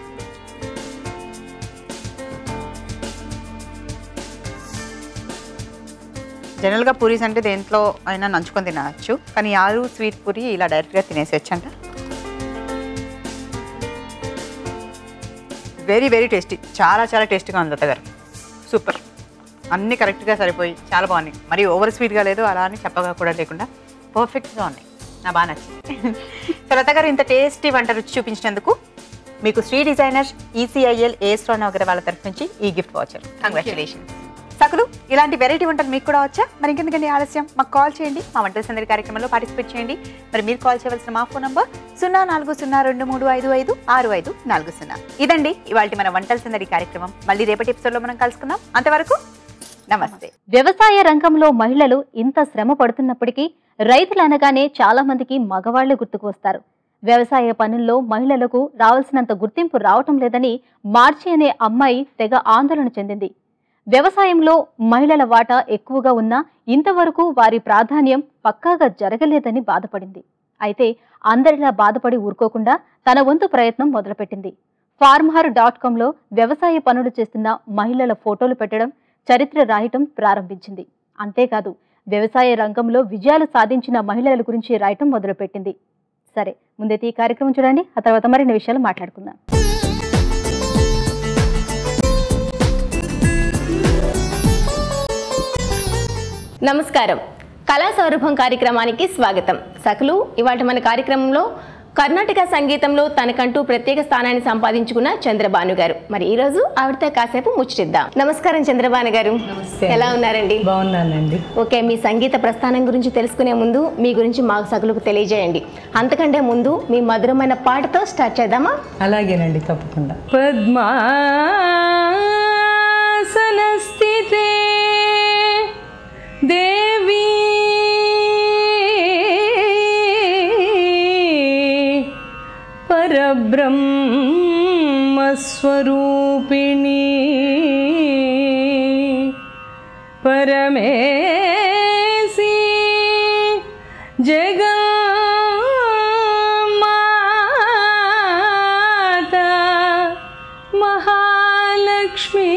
జనరల్గా పూరీస్ అంటే దేంట్లో అయినా నంచుకొని తినవచ్చు, కానీ ఆలు స్వీట్ పూరి ఇలా డైరెక్ట్గా తినేసేయచ్చు అంట. వెరీ వెరీ టేస్టీ, చాలా చాలా టేస్టీగా ఉంది లత గారు. సూపర్, అన్నీ కరెక్ట్గా సరిపోయి చాలా బాగున్నాయి. మరి ఓవర్ స్వీట్గా లేదు, అలా అని చెప్పగా కూడా లేకుండా పర్ఫెక్ట్గా ఉన్నాయి. నా బాగా నచ్చింది. సో లత గారు, ఇంత టేస్టీ వంట రుచి చూపించినందుకు మీకు Shri designers ECIL AS Nagar వాళ్ళ తరఫు నుంచి ఈ గిఫ్ట్ వాచర్. కంగ్రాచులేషన్స్. సకులు, ఇలాంటి వెరైటీ వంటలు మీకు కూడా వచ్చా? మరి ఇంకెందుకండి ఆలస్యం, మాకు కాల్ చేయండి. మా వంటల సందడి కార్యక్రమంలో పార్టిసిపేట్ చేయండి. మరి మీరు కాల్ చేయవలసిన మా ఫోన్ నంబర్ 0402355540. ఇదండి ఇవాళ మన వంటల సందడి కార్యక్రమం. మళ్ళీ రేపటి ఎపిసోడ్లో మనం కలుసుకుందాం. అంతవరకు నమస్తే. వ్యవసాయ రంగంలో మహిళలు ఇంత శ్రమ పడుతున్నప్పటికీ రైతులు అనగానే చాలా మందికి మగవాళ్లే గుర్తుకు వస్తారు. వ్యవసాయ పనుల్లో మహిళలకు రావాల్సినంత గుర్తింపు రావటం లేదని మార్చి అనే అమ్మాయి తెగ ఆందోళన చెందింది. వ్యవసాయంలో మహిళల వాటా ఎక్కువగా ఉన్నా ఇంతవరకు వారి ప్రాధాన్యం పక్కాగా జరగలేదని బాధపడింది. అయితే అందరిలా బాధపడి ఊరుకోకుండా తన వంతు ప్రయత్నం మొదలుపెట్టింది. farmer.comలో వ్యవసాయ పనులు చేస్తున్న మహిళల ఫోటోలు పెట్టడం, చరిత్ర రాయటం ప్రారంభించింది. అంతేకాదు వ్యవసాయ రంగంలో విజయాలు సాధించిన మహిళల గురించి రాయటం మొదలుపెట్టింది. సరే, ముందైతే ఈ కార్యక్రమం చూడండి, ఆ తర్వాత మరిన్ని విషయాలు మాట్లాడుకుందాం. నమస్కారం, కళా సౌరభం కార్యక్రమానికి స్వాగతం. సకులు, ఇవాళ మన కార్యక్రమంలో కర్ణాటక సంగీతంలో తనకంటూ ప్రత్యేక స్థానాన్ని సంపాదించుకున్న చంద్రబాను గారు. మరి ఈ రోజు ఆవిడతో కాసేపు ముచ్చటిద్దాం. నమస్కారం చంద్రబాను గారు, ఎలా ఉన్నారండి? బాగున్నానండి. ఓకే, మీ సంగీత ప్రస్థానం గురించి తెలుసుకునే ముందు మీ గురించి మా సకులకు తెలియజేయండి. అంతకంటే ముందు మీ మధురమైన పాటతో స్టార్ట్ చేద్దామా? అలాగేనండి, తప్పకుండా. పద్మాసనస్థితే దేవి పరబ్రహ్మస్వరూపిణి పరమేసి జగన్మాత మహాలక్ష్మి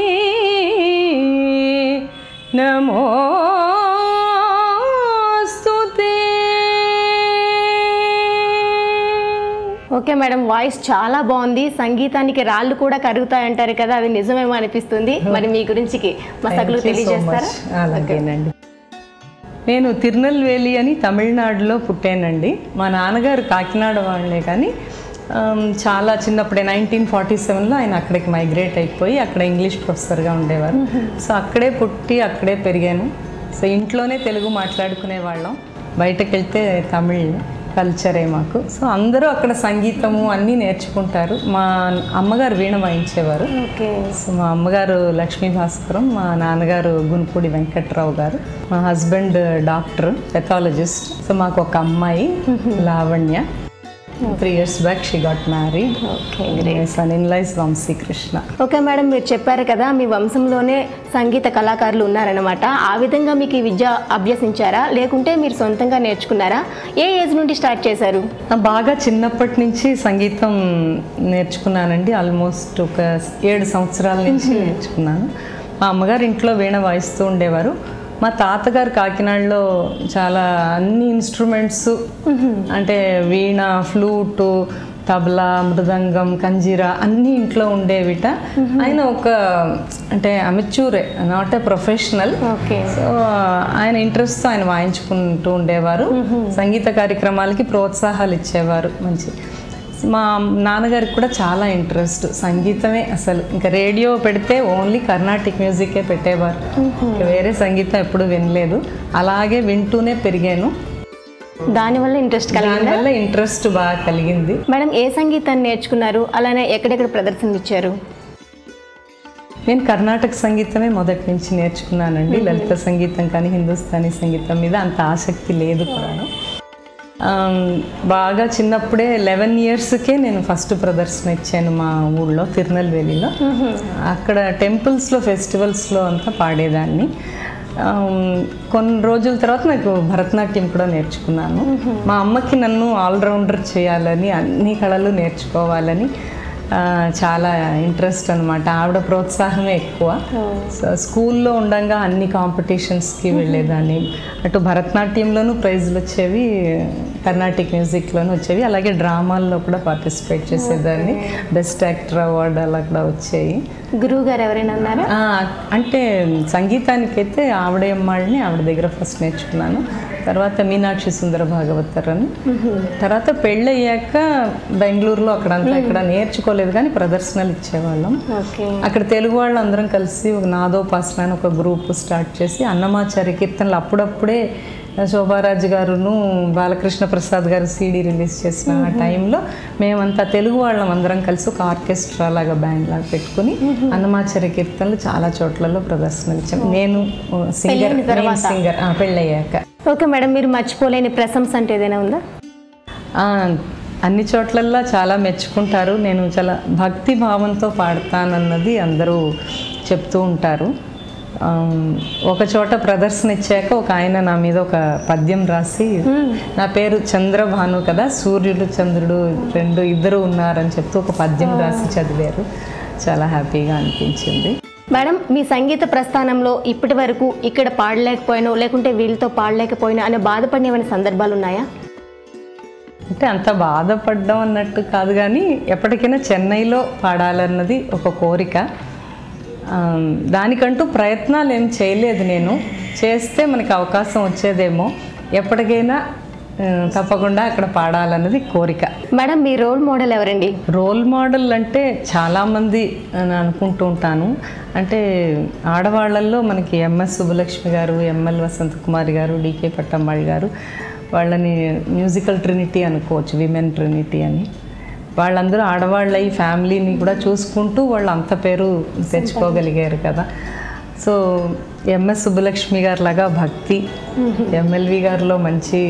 నమోస్తుతే. ఓకే మేడం, వాయిస్ చాలా బాగుంది. సంగీతానికి రాళ్ళు కూడా కరుగుతాయంటారు కదా, అది నిజమేమో అనిపిస్తుంది. మరి మీ గురించి మా సకులు తెలియజేస్తారా? అలాగేనండి. నేను తిరునెల్వేలి అని తమిళనాడులో పుట్టానండి. మా నాన్నగారు కాకినాడ వాళ్ళే, కానీ చాలా చిన్నప్పుడే 1947లో ఆయన అక్కడికి మైగ్రేట్ అయిపోయి అక్కడ ఇంగ్లీష్ ప్రొఫెసర్గా ఉండేవారు. సో అక్కడే పుట్టి అక్కడే పెరిగాను. సో ఇంట్లోనే తెలుగు మాట్లాడుకునే వాళ్ళం, బయటకు వెళ్తే తమిళ్ కల్చరే మాకు. సో అందరూ అక్కడ సంగీతము అన్నీ నేర్చుకుంటారు. మా అమ్మగారు వీణ వాయించేవారు. సో మా అమ్మగారు లక్ష్మీ భాస్కరం, మా నాన్నగారు గునుపూడి వెంకట్రావు గారు, మా హస్బెండ్ డాక్టర్ పెథాలజిస్ట్. సో మాకు ఒక అమ్మాయి Lavanya. 3 years back she got married. Okay, My son-in-law is Vamsi Krishna. Okay madam, మీరు చెప్పారు కదా మీ వంశంలోనే సంగీత కళాకారులు ఉన్నారనమాట. ఆ విధంగా మీకు ఈ విద్య అభ్యసించారా లేకుంటే మీరు సొంతంగా నేర్చుకున్నారా? ఏ ఏజ్ నుండి స్టార్ట్ చేశారు? బాగా చిన్నప్పటి నుంచి సంగీతం నేర్చుకున్నానండి. ఆల్మోస్ట్ ఒక 7 సంవత్సరాల నుంచి నేర్చుకున్నాను. మా అమ్మగారు ఇంట్లో వీణ వాయిస్తూ ఉండేవారు. మా తాతగారు కాకినాడలో చాలా అన్ని ఇన్స్ట్రుమెంట్స్ అంటే వీణ, ఫ్లూటు, తబలా, మృదంగం, కంజీరా అన్నీ ఇంట్లో ఉండేవిట. ఆయన ఒక అంటే అమెచ్యూరే, నాట్ ఏ ప్రొఫెషనల్. సో ఆయన ఇంట్రెస్ట్తో ఆయన వాయించుకుంటూ ఉండేవారు. సంగీత కార్యక్రమాలకి ప్రోత్సాహాలు ఇచ్చేవారు. మంచి మా నాన్నగారికి కూడా చాలా ఇంట్రెస్ట్ సంగీతమే. అసలు ఇంకా రేడియో పెడితే ఓన్లీ కర్ణాటిక్ మ్యూజికే పెట్టేవారు. వేరే సంగీతం ఎప్పుడు వినలేదు. అలాగే వింటూనే పెరిగాను. దానివల్ల ఇంట్రెస్ట్ బాగా కలిగింది. మేడం, ఏ సంగీతాన్ని నేర్చుకున్నారు? అలానే ఎక్కడెక్కడ ప్రదర్శనలు ఇచ్చారు? నేను కర్ణాటక సంగీతమే మొదటి నుంచి నేర్చుకున్నానండి. లలిత సంగీతం కానీ హిందుస్థానీ సంగీతం మీద అంత ఆసక్తి లేదు కూడాను. బాగా చిన్నప్పుడే 11 yearsకే నేను ఫస్ట్ ప్రదర్శన ఇచ్చాను మా ఊళ్ళో తిరునల్వేలిలో. అక్కడ టెంపుల్స్లో, ఫెస్టివల్స్లో అంతా పాడేదాన్ని. కొన్ని రోజుల తర్వాత నాకు భరతనాట్యం కూడా నేర్చుకున్నాను. మా అమ్మకి నన్ను ఆల్రౌండర్ చేయాలని, అన్ని కళలు నేర్చుకోవాలని చాలా ఇంట్రెస్ట్ అనమాట. ఆవిడ ప్రోత్సాహమే ఎక్కువ. సో స్కూల్లో ఉండగా అన్ని కాంపిటీషన్స్కి వెళ్ళేదాన్ని. అటు భరతనాట్యంలోనూ ప్రైజ్లు వచ్చేవి, కర్ణాటిక్ మ్యూజిక్లోనూ వచ్చేవి. అలాగే డ్రామాల్లో కూడా పార్టిసిపేట్ చేసేదాన్ని. బెస్ట్ యాక్టర్ అవార్డు అలా కూడా వచ్చాయి. గురువు గారు ఎవరైనా ఉన్నారా? అంటే సంగీతానికైతే ఆవిడ అమ్మాళ్ళని ఆవిడ దగ్గర ఫస్ట్ నేర్చుకున్నాను. తర్వాత మీనాక్షి సుందర భాగవతర్ అని. తర్వాత పెళ్ళయ్యాక బెంగళూరులో అక్కడంతా ఇక్కడ నేర్చుకోలేదు కానీ ప్రదర్శనలు ఇచ్చేవాళ్ళం. అక్కడ తెలుగు వాళ్ళు అందరం కలిసి ఒక నాదోపాసన అని ఒక గ్రూప్ స్టార్ట్ చేసి అన్నమాచార్య కీర్తనలు అప్పుడప్పుడే శోభారాజు గారును బాలకృష్ణ ప్రసాద్ గారు సీడీ రిలీజ్ చేసిన ఆ టైంలో మేమంతా తెలుగు వాళ్ళం అందరం కలిసి ఒక ఆర్కెస్ట్రా లాగా బ్యాండ్ లాగా పెట్టుకుని అన్నమాచార్య కీర్తనలు చాలా చోట్లలో ప్రదర్శనలు ఇచ్చాం. నేను సింగర్ పెళ్ళయ్యాక. ఓకే మేడం, మీరు మర్చిపోలేని ప్రశంస అంటే ఏదైనా ఉందా? అన్ని చోట్లల్లో చాలా మెచ్చుకుంటారు. నేను చాలా భక్తి భావంతో పాడతానన్నది అందరూ చెప్తూ ఉంటారు. ఒక చోట ప్రదర్శన ఇచ్చాక ఒక ఆయన నా మీద ఒక పద్యం రాసి, నా పేరు చంద్రభాను కదా, సూర్యుడు చంద్రుడు ఇద్దరు ఉన్నారని చెప్తూ ఒక పద్యం రాసి చదివారు. చాలా హ్యాపీగా అనిపించింది. మేడం, మీ సంగీత ప్రస్థానంలో ఇప్పటి వరకు ఇక్కడ పాడలేకపోయినో లేకుంటే వీళ్ళతో పాడలేకపోయినా అనే బాధపడిన ఏమైనా సందర్భాలు ఉన్నాయా? అంటే అంత బాధపడ్డం అన్నట్టు కాదు కానీ ఎప్పటికైనా చెన్నైలో పాడాలన్నది ఒక కోరిక. దానికంటూ ప్రయత్నాలు ఏం చేయలేదు. నేను చేస్తే మనకి అవకాశం వచ్చేదేమో. ఎప్పటికైనా తప్పకుండా అక్కడ పాడాలన్నది కోరిక. మేడం, మీ రోల్ మోడల్ ఎవరండి? రోల్ మోడల్ అంటే చాలామంది అని అనుకుంటూ ఉంటాను. అంటే ఆడవాళ్ళల్లో మనకి ఎంఎస్ సుబ్బలక్ష్మి గారు, ఎంఎల్ వసంత కుమారి గారు, డికే పట్టమ్మాళ్ గారు, వాళ్ళని మ్యూజికల్ ట్రినిటీ అనుకోవచ్చు, విమెన్ ట్రినిటీ అని. వాళ్ళందరూ ఆడవాళ్ళ ఈ ఫ్యామిలీని కూడా చూసుకుంటూ వాళ్ళు అంత పేరు తెచ్చుకోగలిగారు కదా. సో ఎంఎస్ సుబ్బలక్ష్మి గారు లాగా భక్తి, ఎంఎల్వి గారిలో మంచి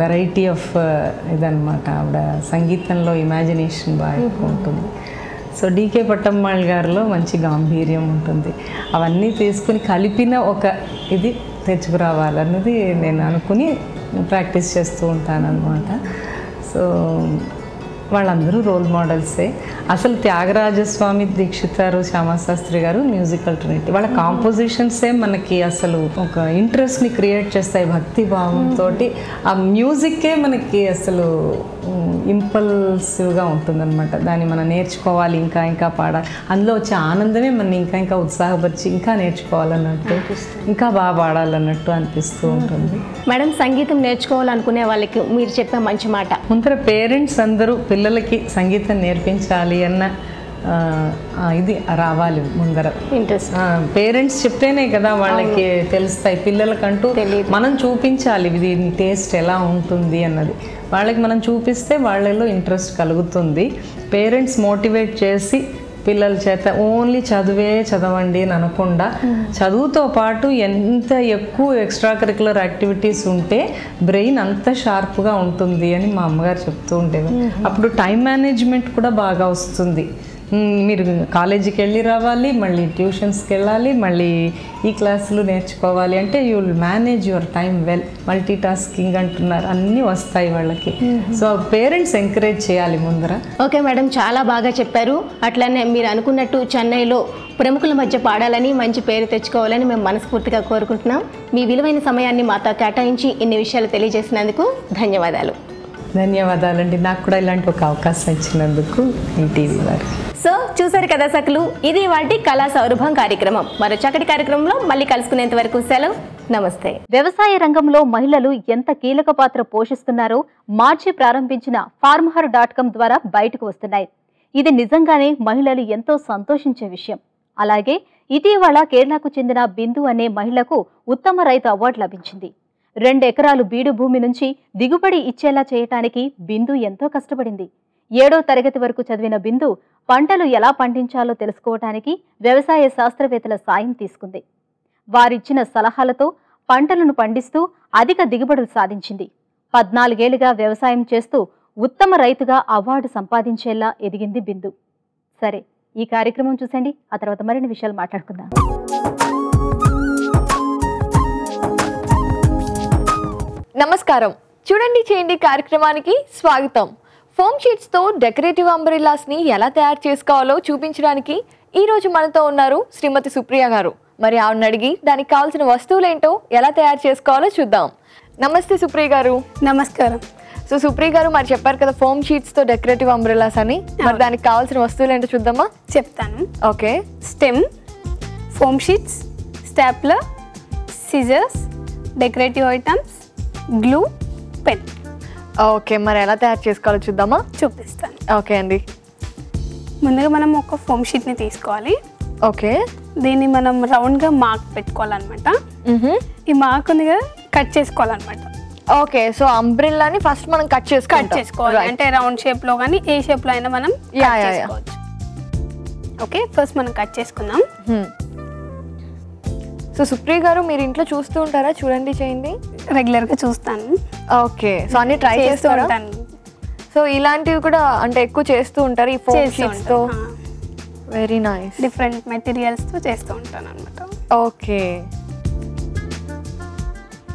వెరైటీ ఆఫ్ ఇదన్నమాట. ఆవిడ సంగీతంలో ఇమాజినేషన్ బాగా ఎక్కువ ఉంటుంది. సో డికే పట్టమ్మాళ్ గారిలో మంచి గాంభీర్యం ఉంటుంది. అవన్నీ తీసుకుని కలిపిన ఒక ఇది తెచ్చుకురావాలన్నది నేను అనుకుని ప్రాక్టీస్ చేస్తూ ఉంటాను అన్నమాట. సో వాళ్ళందరూ రోల్ మోడల్సే. అసలు త్యాగరాజస్వామి దీక్షితారు, శ్యామాశాస్త్రి గారు మ్యూజికల్ ట్రినిటీ. వాళ్ళ కాంపోజిషన్సే మనకి అసలు ఒక ఇంట్రెస్ట్ని క్రియేట్ చేస్తాయి. భక్తి భావంతో ఆ మ్యూజిక్కే మనకి అసలు ఇంపల్సివ్గా ఉంటుందన్నమాట. దాన్ని మనం నేర్చుకోవాలి, ఇంకా ఇంకా పాడాలి. అందులో వచ్చే ఆనందమే మన ఇంకా ఇంకా ఉత్సాహపరిచి ఇంకా నేర్చుకోవాలన్నట్టు, ఇంకా బాగా పాడాలన్నట్టు అనిపిస్తూ ఉంటుంది. మేడం, సంగీతం నేర్చుకోవాలనుకునే వాళ్ళకి మీరు చెప్పే మంచి మాట. ముందర పేరెంట్స్ అందరూ పిల్లలకి సంగీతం నేర్పించాలి అన్న ఇది రావాలి ముందర. పేరెంట్స్ చెప్తేనే కదా వాళ్ళకి తెలుస్తాయి. పిల్లలకంటూ మనం చూపించాలి దీని టేస్ట్ ఎలా ఉంటుంది అన్నది. వాళ్ళకి మనం చూపిస్తే వాళ్ళలో ఇంట్రెస్ట్ కలుగుతుంది. పేరెంట్స్ మోటివేట్ చేసి పిల్లల చేత ఓన్లీ చదవండి అని అనకుండా చదువుతో పాటు ఎంత ఎక్కువ ఎక్స్ట్రా కరికులర్ యాక్టివిటీస్ ఉంటే బ్రెయిన్ అంత షార్ప్గా ఉంటుంది అని మా అమ్మగారు చెప్తూ ఉండేది. అప్పుడు టైం మేనేజ్మెంట్ కూడా బాగా వస్తుంది. మీరు కాలేజీకి వెళ్ళి రావాలి, మళ్ళీ ట్యూషన్స్కి వెళ్ళాలి, మళ్ళీ ఈ క్లాసులు నేర్చుకోవాలి అంటే you will manage your time well. Multi tasking అంటున్నారు, అన్నీ వస్తాయి వాళ్ళకి. సో పేరెంట్స్ ఎంకరేజ్ చేయాలి ముందర. ఓకే మేడం, చాలా బాగా చెప్పారు. అట్లనే మీరు అనుకున్నట్టు చెన్నైలో ప్రముఖుల మధ్య పాడాలని, మంచి పేరు తెచ్చుకోవాలని మేము మనస్ఫూర్తిగా కోరుకుంటున్నాం. మీ విలువైన సమయాన్ని మాతో కేటాయించి ఇన్ని విషయాలు తెలియజేసినందుకు ధన్యవాదాలు. ధన్యవాదాలండి, నాకు కూడా ఇలాంటి ఒక అవకాశం ఇచ్చినందుకు ఈ టీవీ వారు. సో చూసారు కదా సకులు, ఇది వాటి కళా సౌరభం కార్యక్రమం. మరో చక్కటి కార్యక్రమంలో మళ్ళీ కలుసుకునేంత వరకు సెలవు, నమస్తే. వ్యవసాయ రంగంలో మహిళలు ఎంత కీలక పాత్ర పోషిస్తున్నారో మార్చి ప్రారంభించిన farmher.com ద్వారా బయటకు వస్తున్నాయి. ఇది నిజంగానే మహిళలు ఎంతో సంతోషించే విషయం. అలాగే ఇటీవల కేరళకు చెందిన బిందు అనే మహిళకు ఉత్తమ రైతు అవార్డు లభించింది. 2 ఎకరాలు బీడు భూమి నుంచి దిగుబడి ఇచ్చేలా చేయటానికి బిందు ఎంతో కష్టపడింది. 7వ తరగతి వరకు చదివిన బిందు పంటలు ఎలా పండించాలో తెలుసుకోవటానికి వ్యవసాయ శాస్త్రవేత్తల సాయం తీసుకుంది. వారిచ్చిన సలహాలతో పంటలను పండిస్తూ అధిక దిగుబడులు సాధించింది. 14 ఏళ్లుగా వ్యవసాయం చేస్తూ ఉత్తమ రైతుగా అవార్డు సంపాదించేలా ఎదిగింది బిందు. సరే, ఈ కార్యక్రమం చూసండి, ఆ తర్వాత మరిన్ని విషయాలు మాట్లాడుకుందాం. నమస్కారం, చూడండి చేయండి కార్యక్రమానికి స్వాగతం. ఫోమ్ షీట్స్తో డెకరేటివ్ అంబ్రెల్లాస్ని ఎలా తయారు చేసుకోవాలో చూపించడానికి ఈరోజు మనతో ఉన్నారు శ్రీమతి సుప్రియ గారు. మరి ఆవిడని అడిగి దానికి కావాల్సిన వస్తువులేంటో ఎలా తయారు చేసుకోవాలో చూద్దాం. నమస్తే సుప్రియ గారు. నమస్కారం. సో సుప్రియ గారు, మరి చెప్పారు కదా ఫోమ్ షీట్స్తో డెకరేటివ్ అంబ్రెల్లాస్ అని, మరి దానికి కావాల్సిన వస్తువులు ఏంటో చూద్దామా? చెప్తాను. Okay. Stem, foam sheets, stapler, scissors, decorative items, glue, pen. Okay, మరి ఎలా తయారు చేసుకోవాలో చూద్దామా? చూపిస్తాను. ఓకే అండి. ముందుగా మనం ఒక ఫోమ్ షీట్ని తీసుకోవాలి. ఓకే. దీన్ని మనం రౌండ్గా మార్క్ పెట్టుకోవాలన్నమాట. ఈ మార్క్ ఉందిగా కట్ చేసుకోవాలన్నమాట. ఓకే, సో అంబ్రెల్లాని ఫస్ట్ మనం కట్ చేసుకోవాలి. అంటే రౌండ్ షేప్లో కానీ ఏ షేప్లో అయినా మనం చేసుకోవచ్చు. ఓకే, ఫస్ట్ మనం కట్ చేసుకుందాం. సో సుప్రియ గారు, మీరు ఇంట్లో చూస్తూ ఉంటారా చూడండి చేయండి? రెగ్యులర్గా చూస్తాను. ఓకే, సో అన్ని ట్రై చేస్తూ ఉంటాను. సో ఇలాంటివి కూడా అంటే ఎక్కువ చేస్తూ ఉంటారు ఈ ఫోమ్ షీట్స్ తో? Very nice. డిఫరెంట్ మెటీరియల్స్తో చేస్తూ ఉంటాను అనమాట. ఓకే,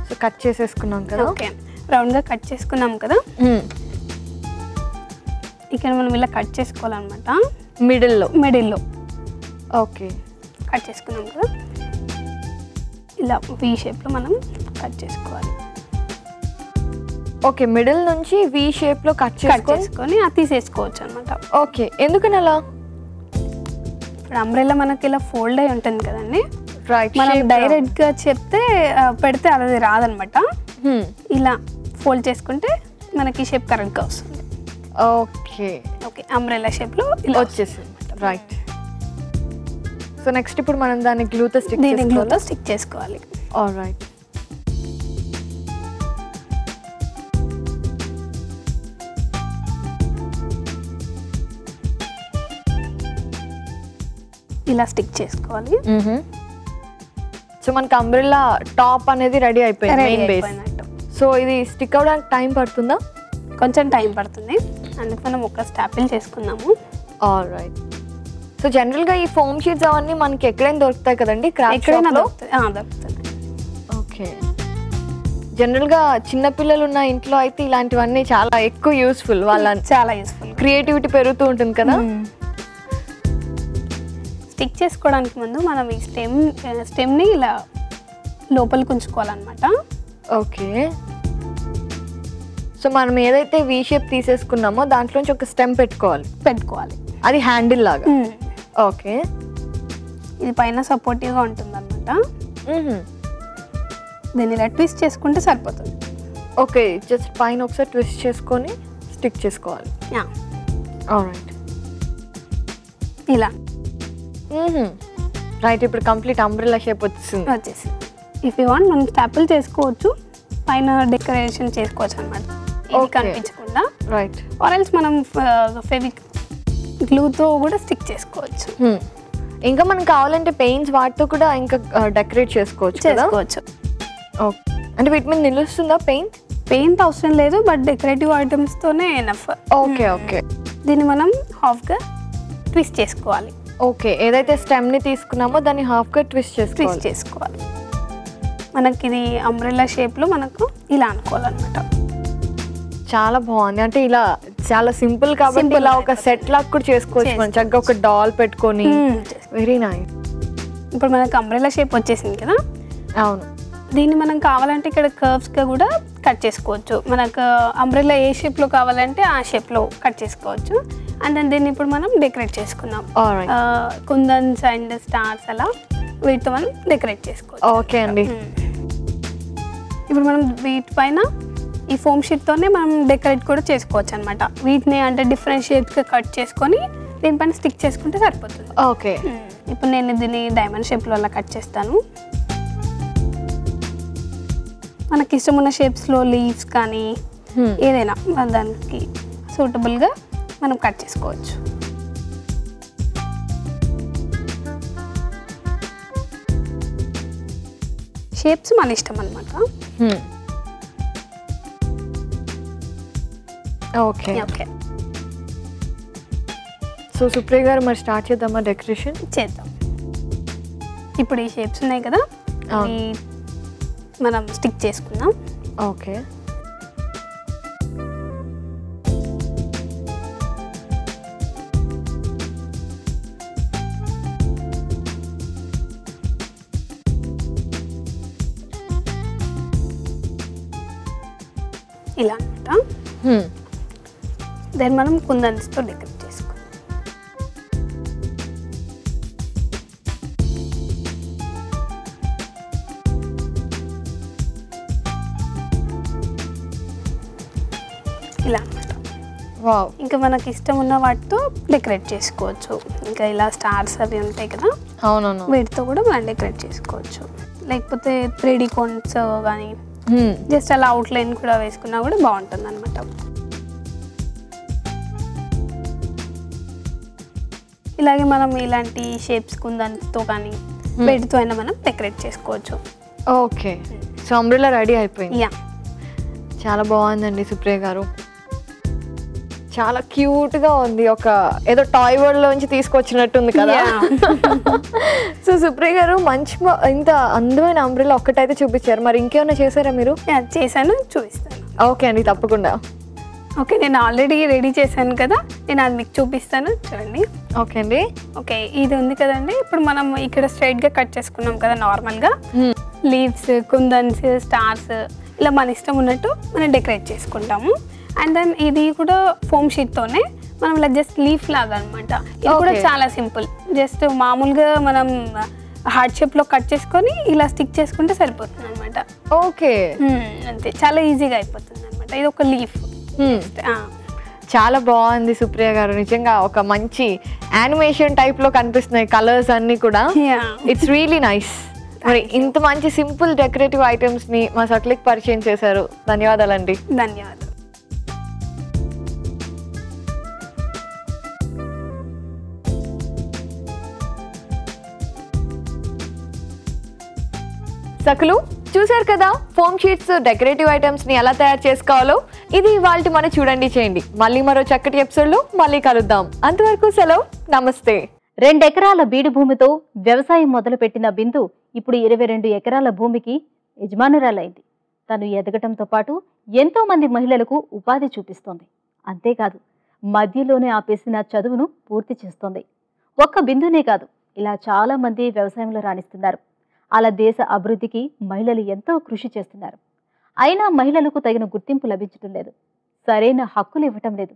సో కట్ చేసేసుకున్నాం కదా. ఓకే, రౌండ్గా కట్ చేసుకున్నాం కదా. ఇక్కడ మనం ఇలా కట్ చేసుకోవాలన్నమాట. మిడిల్లో. ఓకే, కట్ చేసుకున్నాం కదా. ఇలా వి షేప్లో మనం కట్ చేసుకోవాలి. ఓకే, మిడిల్ నుంచి వి షేప్లో కట్ చేసుకొని అది తీసేసుకోవచ్చు అనమాట. ఓకే, ఎందుకని అలా? ఇప్పుడు అంబ్రెల్లా మనకి ఇలా ఫోల్డ్ అయి ఉంటుంది కదండి. రైట్. మనం డైరెక్ట్గా చెప్తే పెడితే అది రాదనమాట. ఇలా ఫోల్డ్ చేసుకుంటే మనకి షేప్ కరెక్ట్గా వస్తుంది. ఓకే. ఓకే, అంబ్రెల్లా షేప్లో ఇలా వచ్చేసింది. రైట్. సో నెక్స్ట్ ఇప్పుడు మనం దాన్ని గ్లూతో స్టిక్ చేసుకోవాలి. ఆల్రైట్. ఇలా స్టిక్ చేసుకోవాలి. సో మనకి అంబ్రెల్లా టాప్ అనేది రెడీ అయిపోయింది, మెయిన్ బేస్. సో ఇది స్టిక్ అవ్వడానికి టైం పడుతుందా? కొంచెం టైం పడుతుంది, అందుకు మనం ఒక స్టాపిల్ చేసుకున్నాము. ఆల్రైట్. సో జనరల్గా ఈ ఫోమ్ షీట్స్ అవన్నీ మనకి ఎక్కడైనా దొరుకుతాయి కదండి? ఎక్కడైనా దొరుకుతాయి. ఓకే. జనరల్గా చిన్నపిల్లలు ఉన్న ఇంట్లో అయితే ఇలాంటివన్నీ చాలా ఎక్కువ యూస్ఫుల్. చాలా యూస్ఫుల్, క్రియేటివిటీ పెరుగుతూ ఉంటుంది కదా. స్టిక్ చేసుకోవడానికి ముందు మనం ఈ స్టెమ్ని ఇలా లోపలికి ఉంచుకోవాలన్నమాట. ఓకే. సో మనం ఏదైతే వి షేప్ తీసేసుకున్నామో దాంట్లోంచి ఒక స్టెమ్ పెట్టుకోవాలి. అది హ్యాండిల్ లాగా. ఓకే. ఇది పైన సపోర్టివ్గా ఉంటుంది అనమాట. దీన్ని ఇలా ట్విస్ట్ చేసుకుంటే సరిపోతుంది. ఓకే, జస్ట్ పైన ఒకసారి ట్విస్ట్ చేసుకొని స్టిక్ చేసుకోవాలి. ఆల్రైట్. ఇలా. రైట్, ఇప్పుడు కంప్లీట్ అంబ్రెల్లా షేప్ వచ్చేసింది. ఇఫ్ యూ వాంట్ మనం స్టాపిల్ చేసుకోవచ్చు, పైన డెకరేషన్ చేసుకోవచ్చు అనమాట, ఇది కనిపించకుండా. రైట్. ఆర్ ఎల్స్ మనం గ్లూతో కూడా స్టిక్ చేసుకోవచ్చు. ఇంకా మనం కావాలంటే పెయింట్స్ వాటితో కూడా ఇంకా డెకరేట్ చేసుకోవచ్చు. ఓకే, అంటే వీటి మీద నిలుస్తుందా పెయింట్ అవసరం లేదు, బట్ డెకరేటివ్ ఐటమ్స్తోనే ఎనఫ్. ఓకే ఓకే, దీన్ని మనం హాఫ్గా ట్విస్ట్ చేసుకోవాలి. ఓకే, ఏదైతే స్టెమ్ని తీసుకున్నామో దాన్ని హాఫ్గా ట్విస్ట్ చేసుకోవాలి. మనకి ఇది అంబ్రెల్లా షేప్లో మనకు ఇలా అనుకోవాలన్నమాట. చాలా బాగుంది. అంటే ఇలా చాలా సింపుల్ కాబట్టి ఇలా ఒక సెట్ లాగా కూడా చేసుకోవచ్చు. మనం చక్కగా ఒక డాల్ పెట్టుకొని. Very nice. ఇప్పుడు మనకు అంబ్రెల్లా షేప్ వచ్చేసింది కదా. అవును, దీన్ని మనం కావాలంటే ఇక్కడ కర్వ్స్గా కూడా కట్ చేసుకోవచ్చు. మనకు అంబ్రెల్లా ఏ షేప్లో కావాలంటే ఆ షేప్లో కట్ చేసుకోవచ్చు. అండ్ దెన్ దీన్ని ఇప్పుడు మనం డెకరేట్ చేసుకుందాం. కుందన్స్ అండ్ స్టార్స్ అలా వీటితో మనం డెకరేట్ చేసుకోవచ్చు. ఓకే అండి. ఇప్పుడు మనం వీటి పైన ఈ ఫోమ్ షీట్తోనే మనం డెకరేట్ కూడా చేసుకోవచ్చు అనమాట. వీటిని అంటే డిఫరెంట్ షేప్స్గా కట్ చేసుకొని దీనిపైన స్టిక్ చేసుకుంటే సరిపోతుంది. ఓకే, ఇప్పుడు నేను దీన్ని డైమండ్ షేప్లో అలా కట్ చేస్తాను. మనకి ఇష్టమున్న షేప్స్లో లీవ్స్ కానీ ఏదైనా దానికి సూటబుల్గా మనం కట్ చేసుకోవచ్చు. షేప్స్ మన ఇష్టం అనమాట. Okay okay. సో సుప్రియ గారు మరి స్టార్ట్ చేద్దామా డెకరేషన్? చేద్దాం. ఇప్పుడు ఈ షేప్స్ ఉన్నాయి కదా, అవి మనం స్టిక్ చేసుకుందాం. ఓకే, ఇలా అనమాట. దాన్ని మనం కుందన్స్తో డెకరేట్ చేసుకోవాలి. ఇలా అనమాట. వావ్. ఇంకా మనకి ఇష్టం ఉన్న వాటితో డెకరేట్ చేసుకోవచ్చు. ఇంకా ఇలా స్టార్స్ అవి ఉంటాయి కదా, అవునవును, వీటితో కూడా మనం డెకరేట్ చేసుకోవచ్చు. లేకపోతే 3D కోన్స్ కానీ జస్ట్ అలా అవుట్లైన్ కూడా వేసుకున్నా కూడా బాగుంటుంది అనమాట. ఇలాగే మనం ఇలాంటి షేప్స్ కుందన్తో కానీ వీటితో అయినా మనం డెకరేట్ చేసుకోవచ్చు. ఓకే, సో అంబ్రెల్లా రెడీ అయిపోయింది. యా, చాలా బాగుందండి సుప్రియ గారు. చాలా క్యూట్గా ఉంది. ఒక ఏదో టాయ్ వరల్డ్ లోంచి తీసుకొచ్చినట్టుంది కదా. సో సుప్రియ గారు మంచి ఇంత అందమైన అంబ్రెల్లా ఒక్కటైతే చూపించారు, మరి ఇంకేమైనా చేశారా మీరు? చేశాను, చూపిస్తాను. ఓకే అండి, తప్పకుండా. ఓకే, నేను ఆల్రెడీ రెడీ చేశాను కదా, నేను అది మీకు చూపిస్తాను, చూడండి. ఓకే అండి. ఓకే, ఇది ఉంది కదండి. ఇప్పుడు మనం ఇక్కడ స్ట్రైట్గా కట్ చేసుకున్నాం కదా నార్మల్గా. లీవ్స్, కుందన్స్, స్టార్స్ ఇలా మన ఇష్టం ఉన్నట్టు మనం డెకరేట్ చేసుకుంటాము. అండ్ దెన్ ఇది కూడా ఫోమ్ షీట్తోనే మనం ఇలా జస్ట్ లీఫ్ లాగా అనమాట. ఇది కూడా చాలా సింపుల్. జస్ట్ మామూలుగా మనం హార్ట్ షేప్లో కట్ చేసుకొని ఇలా స్టిక్ చేసుకుంటే సరిపోతుంది అనమాట. ఓకే, అంతే, చాలా ఈజీగా అయిపోతుంది అనమాట. ఇది ఒక లీఫ్. చాలా బాగుంది సుప్రియ గారు. నిజంగా ఒక మంచి యానిమేషన్ టైప్లో కనిపిస్తున్నాయి కలర్స్ అన్నీ కూడా. It's really nice. మరి ఇంత మంచి సింపుల్ డెకరేటివ్ ఐటమ్స్ని మా సక్లిక్ పరిచయం చేశారు. ధన్యవాదాలండి. ధన్యవాదాలు. సకులు చూశారు కదా ఫోమ్ షీట్స్ డెకరేటివ్ ఐటమ్స్ ని ఎలా తయారు చేసుకోవాలో. ఇది ఇవాల్టి మన చూడండి చేయండి. మళ్ళీ మరో చక్కటి ఎపిసోడ్ లో మళ్ళీ కలుద్దాం. అంతవరకు సెలవు, నమస్తే. 2 ఎకరాల బీడు భూమితో వ్యవసాయం మొదలుపెట్టిన బిందు ఇప్పుడు 22 ఎకరాల భూమికి యజమానురాలైంది. తను ఎదగటంతో పాటు ఎంతో మంది మహిళలకు ఉపాధి చూపిస్తోంది. అంతేకాదు, మధ్యలోనే ఆపేసిన చదువును పూర్తి చేస్తోంది. ఒక్క బిందునే కాదు, ఇలా చాలా మంది వ్యవసాయంలో రాణిస్తున్నారు. అలా దేశ అభివృద్ధికి మహిళలు ఎంతో కృషి చేస్తున్నారు. అయినా మహిళలకు తగిన గుర్తింపు లభించడం లేదు, సరైన హక్కులు ఇవ్వటం లేదు.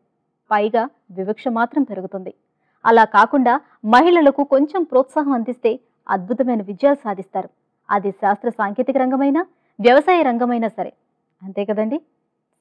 పైగా వివక్ష మాత్రం పెరుగుతుంది. అలా కాకుండా మహిళలకు కొంచెం ప్రోత్సాహం అందిస్తే అద్భుతమైన విజయాలు సాధిస్తారు. అది శాస్త్ర సాంకేతిక రంగమైనా వ్యవసాయ రంగమైనా సరే. అంతే కదండి?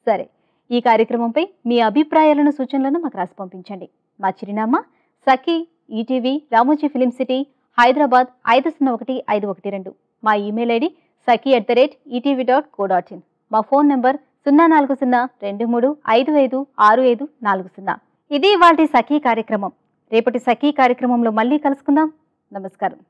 సరే, ఈ కార్యక్రమంపై మీ అభిప్రాయాలను సూచనలను మాకు రాసి పంపించండి. మా చిరునామా Sakhi, ETV, Ramoji film city, Hyderabad 501512. మా ఈమెయిల్ ఐడి saki@etv.co.in. మా ఫోన్ నెంబర్ 04023556540. ఇది ఇవాల్టి సఖీ కార్యక్రమం. రేపటి సఖీ కార్యక్రమంలో మళ్ళీ కలుసుకుందాం. నమస్కారం.